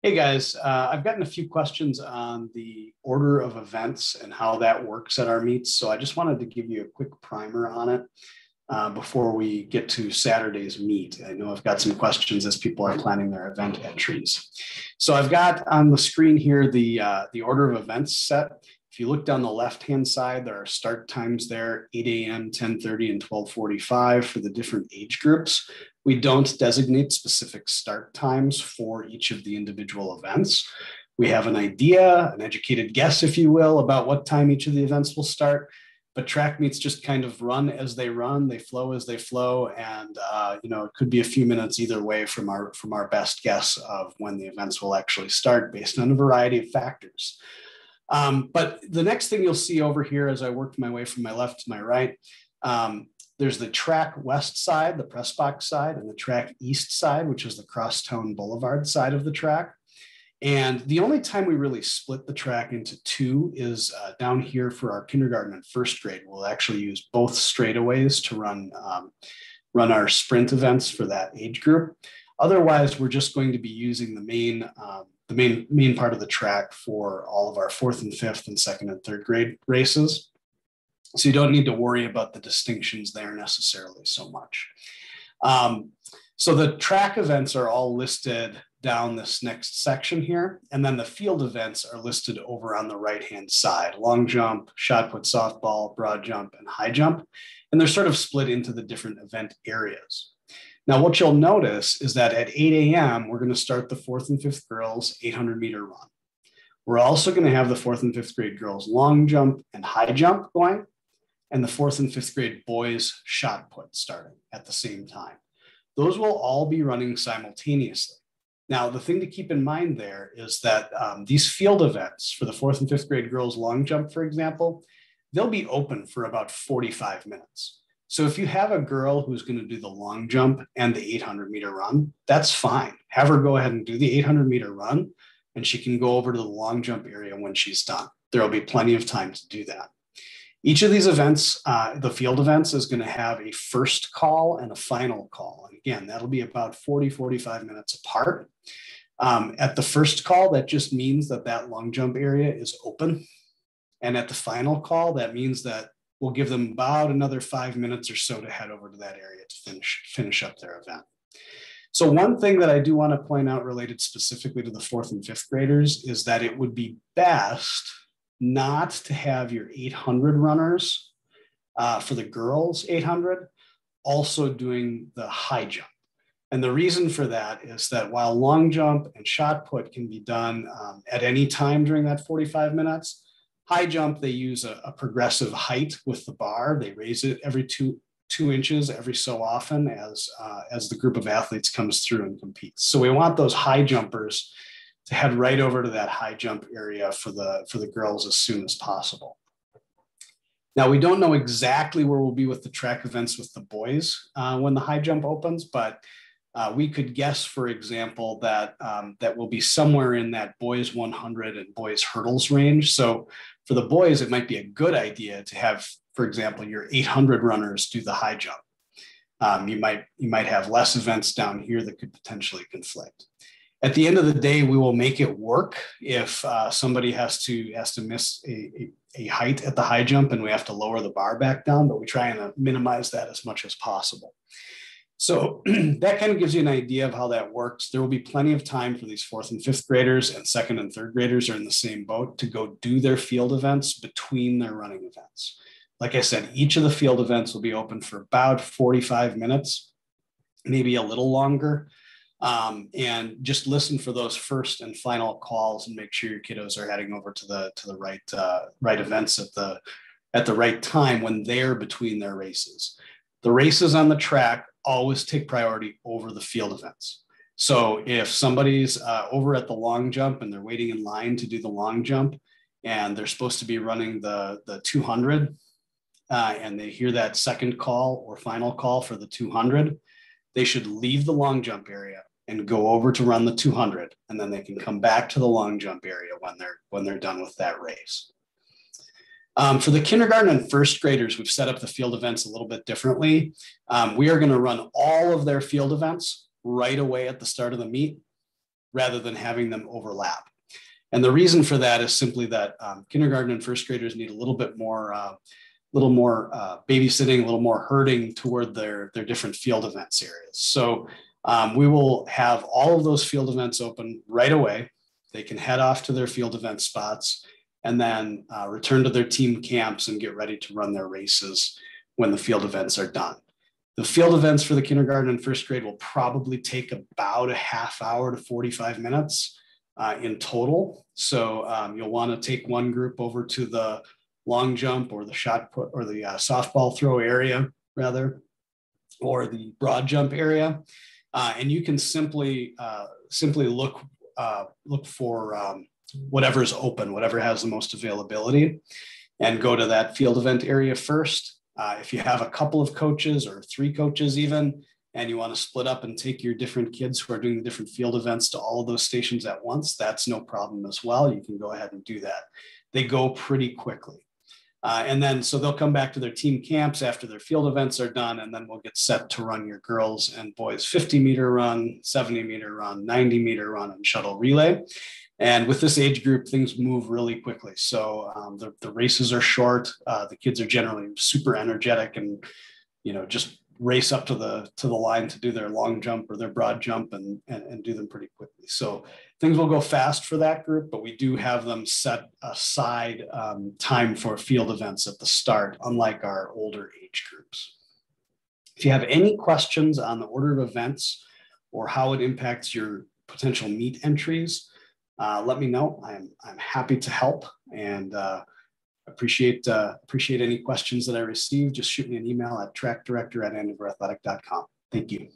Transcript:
Hey guys, I've gotten a few questions on the order of events and how that works at our meets. So I just wanted to give you a quick primer on it before we get to Saturday's meet. I know I've got some questions as people are planning their event entries. So I've got on the screen here the order of events set. If you look down the left-hand side, there are start times there, 8 a.m., 10:30, and 12:45 for the different age groups. We don't designate specific start times for each of the individual events. We have an idea, an educated guess, if you will, about what time each of the events will start. But track meets just kind of run as they run, they flow as they flow, and it could be a few minutes either way from our best guess of when the events will actually start, based on a variety of factors. But the next thing you'll see over here as I work my way from my left to my right, there's the track west side, the press box side, and the track east side, which is the Crosstown Boulevard side of the track. And the only time we really split the track into two is down here for our kindergarten and first grade. We'll actually use both straightaways to run our sprint events for that age group. Otherwise, we're just going to be using the main part of the track for all of our fourth and fifth and second and third grade races. So you don't need to worry about the distinctions there necessarily so much. So the track events are all listed down this next section here. And then the field events are listed over on the right-hand side: long jump, shot put, softball, broad jump, and high jump. And they're sort of split into the different event areas. Now, what you'll notice is that at 8 a.m., we're going to start the fourth and fifth girls 800-meter run. We're also going to have the fourth and fifth grade girls long jump and high jump going, and the fourth and fifth grade boys shot put starting at the same time. Those will all be running simultaneously. Now, the thing to keep in mind there is that these field events for the fourth and fifth grade girls long jump, for example, they'll be open for about 45 minutes. So if you have a girl who's going to do the long jump and the 800-meter run, that's fine. Have her go ahead and do the 800-meter run, and she can go over to the long jump area when she's done. There'll be plenty of time to do that. Each of these events, the field events, is going to have a first call and a final call. And again, that'll be about 45 minutes apart. At the first call, that just means that long jump area is open. And at the final call, that means that we'll give them about another 5 minutes or so to head over to that area to finish up their event. So one thing that I do want to point out related specifically to the fourth and fifth graders is that it would be best not to have your 800 runners for the girls 800 also doing the high jump. And the reason for that is that while long jump and shot put can be done at any time during that 45 minutes, high jump, they use a progressive height with the bar. They raise it every two inches every so often as the group of athletes comes through and competes. So we want those high jumpers to head right over to that high jump area for the girls as soon as possible. Now, we don't know exactly where we'll be with the track events with the boys when the high jump opens, but we could guess, for example, that we'll be somewhere in that boys 100 and boys hurdles range. So for the boys, it might be a good idea to have, for example, your 800 runners do the high jump. You might have less events down here that could potentially conflict. At the end of the day, we will make it work if somebody has to miss a height at the high jump and we have to lower the bar back down, but we try and minimize that as much as possible. So that kind of gives you an idea of how that works. There will be plenty of time for these fourth and fifth graders, and second and third graders are in the same boat, to go do their field events between their running events. Like I said, each of the field events will be open for about 45 minutes, maybe a little longer. And just listen for those first and final calls and make sure your kiddos are heading over to the right events at the right time when they're between their races. The races on the track always take priority over the field events. So if somebody's over at the long jump and they're waiting in line to do the long jump and they're supposed to be running the 200 and they hear that second call or final call for the 200, they should leave the long jump area and go over to run the 200, and then they can come back to the long jump area when they're done with that race. For the kindergarten and first graders, we've set up the field events a little bit differently. We are going to run all of their field events right away at the start of the meet. rather than having them overlap. And the reason for that is simply that kindergarten and first graders need a little bit more babysitting, a little more herding toward their different field events areas. So we will have all of those field events open right away. They can head off to their field event spots and then return to their team camps and get ready to run their races when the field events are done. The field events for the kindergarten and first grade will probably take about a half hour to 45 minutes in total. So you'll want to take one group over to the long jump or the shot put or the softball throw area rather, or the broad jump area. And you can simply look for whatever's open, whatever has the most availability, and go to that field event area first. If you have a couple of coaches or 3 coaches even, and you want to split up and take your different kids who are doing the different field events to all of those stations at once, that's no problem as well. You can go ahead and do that. They go pretty quickly. And then, so they'll come back to their team camps after their field events are done, and then we'll get set to run your girls and boys 50-meter run, 70-meter run, 90-meter run, and shuttle relay. And with this age group, things move really quickly. So the races are short. The kids are generally super energetic and, just race up to the line to do their long jump or their broad jump and do them pretty quickly. So things will go fast for that group, but we do have them set aside time for field events at the start, unlike our older age groups. If you have any questions on the order of events or how it impacts your potential meet entries, let me know. I'm happy to help, and appreciate any questions that I receive. Just shoot me an email at trackdirector@andoverathletic.com. Thank you.